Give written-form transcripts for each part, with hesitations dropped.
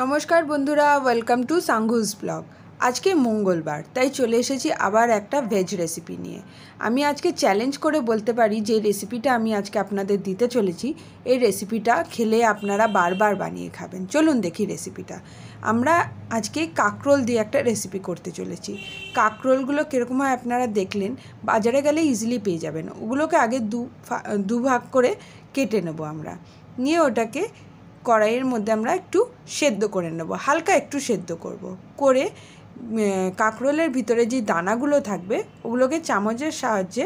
নমস্কার বন্ধুরা, welcome to সাঙ্গুস blog. আজকে মঙ্গলবার, তাই চলে এসেছি আবার একটা ভেজ রেসিপি নিয়ে। আমি আজকে চ্যালেঞ্জ করে বলতে পারি যে রেসিপিটা আমি আজকে আপনাদের দিতে চলেছি, এই রেসিপিটা খেলে আপনারা বারবার বানিয়ে খাবেন। চলুন দেখি রেসিপিটা। আমরা আজকে কাঁকরোল দিয়ে একটা রেসিপি করতে চলেছি। কাঁকরোলগুলো কীরকম হয় আপনারা দেখলেন, বাজারে গেলে ইজিলি পেয়ে যাবেন। ওগুলোকে আগে দু ভাগ করে কেটে নেব আমরা, নিয়ে ওটাকে কড়াইয়ের মধ্যে আমরা একটু সেদ্ধ করে নেব, হালকা একটু সেদ্ধ করে কাঁকরোলের ভিতরে যে দানাগুলো থাকবে ওগুলোকে চামচের সাহায্যে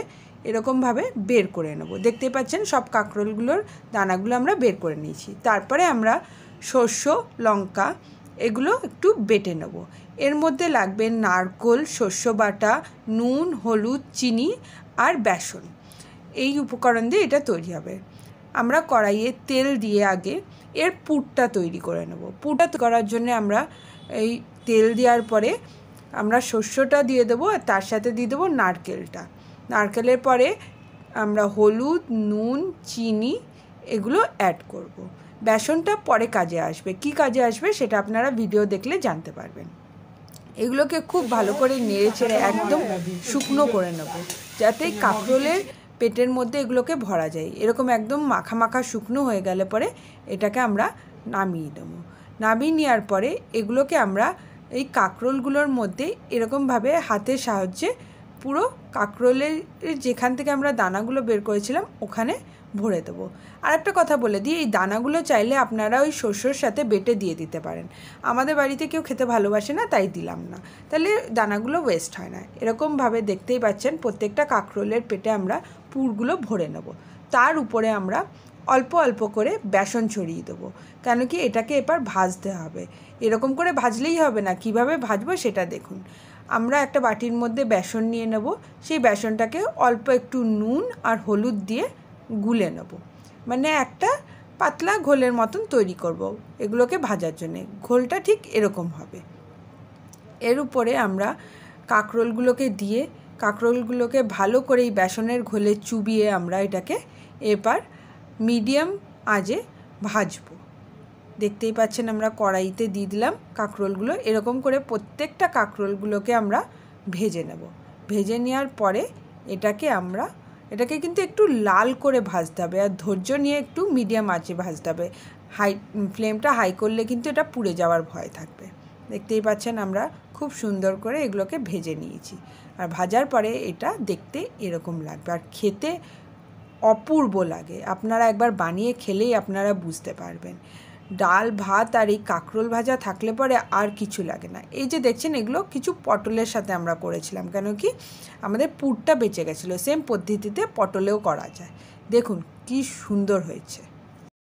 এরকমভাবে বের করে নেব। দেখতে পাচ্ছেন সব কাঁকরোলগুলোর দানাগুলো আমরা বের করে নিয়েছি। তারপরে আমরা সর্ষে, লঙ্কা এগুলো একটু বেটে নেব। এর মধ্যে লাগবে নারকেল, সর্ষে বাটা, নুন, হলুদ, চিনি আর বেসন। এই উপকরণ দিয়ে এটা তৈরি হবে। আমরা কড়াইয়ে তেল দিয়ে আগে এর পুরটা তৈরি করে নেব। পুরটা করার জন্য আমরা এই তেল দেওয়ার পরে আমরা সর্ষেটা দিয়ে দেবো, আর তার সাথে দিয়ে দেবো নারকেলের পরে আমরা হলুদ, নুন, চিনি এগুলো অ্যাড করব। বেসনটা পরে কাজে আসবে, কি কাজে আসবে সেটা আপনারা ভিডিও দেখলে জানতে পারবেন। এগুলোকে খুব ভালো করে নেড়ে চেড়ে একদম শুকনো করে নেব, যাতে কাঁকরোলের পেটের মধ্যে এগুলোকে ভরা যায়। এরকম একদম মাখা মাখা শুকনো হয়ে গেলে পরে এটাকে আমরা নামিয়ে দেবো। নামিয়ে নেওয়ার পরে এগুলোকে আমরা এই কাঁকরোলগুলোর মধ্যে এরকমভাবে হাতের সাহায্যে পুরো কাঁকরোলের যেখান থেকে আমরা দানাগুলো বের করেছিলাম ওখানে ভরে দেবো। আর একটা কথা বলে দিই, এই দানাগুলো চাইলে আপনারা ওই সর্ষের সাথে বেটে দিয়ে দিতে পারেন। আমাদের বাড়িতে কেউ খেতে ভালোবাসে না, তাই দিলাম না, তাহলে দানাগুলো ওয়েস্ট হয় না। এরকমভাবে দেখতেই পাচ্ছেন প্রত্যেকটা কাঁকরোলের পেটে আমরা পুরগুলো ভরে নেব। তার উপরে আমরা অল্প অল্প করে বেসন ছড়িয়ে দেবো, কেন কি এটাকে এবার ভাজতে হবে। এরকম করে ভাজলেই হবে না, কিভাবে ভাজবো সেটা দেখুন। আমরা একটা বাটির মধ্যে বেসন নিয়ে নেব, সেই বেসনটাকে অল্প একটু নুন আর হলুদ দিয়ে গুলে নেব, মানে একটা পাতলা ঘোলের মতন তৈরি করব এগুলোকে ভাজার জন্যে। ঘোলটা ঠিক এরকম হবে। এর উপরে আমরা কাঁকরোলগুলোকে দিয়ে কাঁকরোলগুলোকে ভালো করে এই বেসনের ঘোলে চুবিয়ে আমরা এটাকে এবার মিডিয়াম আঁচে ভাজবো। দেখতেই পাচ্ছেন আমরা কড়াইতে দিয়ে দিলাম কাঁকরোলগুলো। এরকম করে প্রত্যেকটা কাঁকরোলগুলোকে আমরা ভেজে নেব। ভেজে নেওয়ার পরে এটাকে কিন্তু একটু লাল করে ভাজতে হবে, আর ধৈর্য নিয়ে একটু মিডিয়াম আঁচে ভাজতে হবে। ফ্লেমটা হাই করলে কিন্তু এটা পুড়ে যাওয়ার ভয় থাকবে। দেখতেই পাচ্ছেন আমরা খুব সুন্দর করে এগুলোকে ভেজে নিয়েছি। আর ভাজার পরে এটা দেখতে এরকম লাগবে, আর খেতে অপূর্ব লাগে। আপনারা একবার বানিয়ে খেলেই আপনারা বুঝতে পারবেন। ডাল ভাত আর এই কাঁকরোল ভাজা থাকলে পরে আর কিছু লাগে না। এই যে দেখছেন এগুলো কিছু পটলের সাথে আমরা করেছিলাম, কেন কি আমাদের পুরটা বেঁচে গেছিলো। সেম পদ্ধতিতে পটলেও করা যায়। দেখুন কি সুন্দর হয়েছে।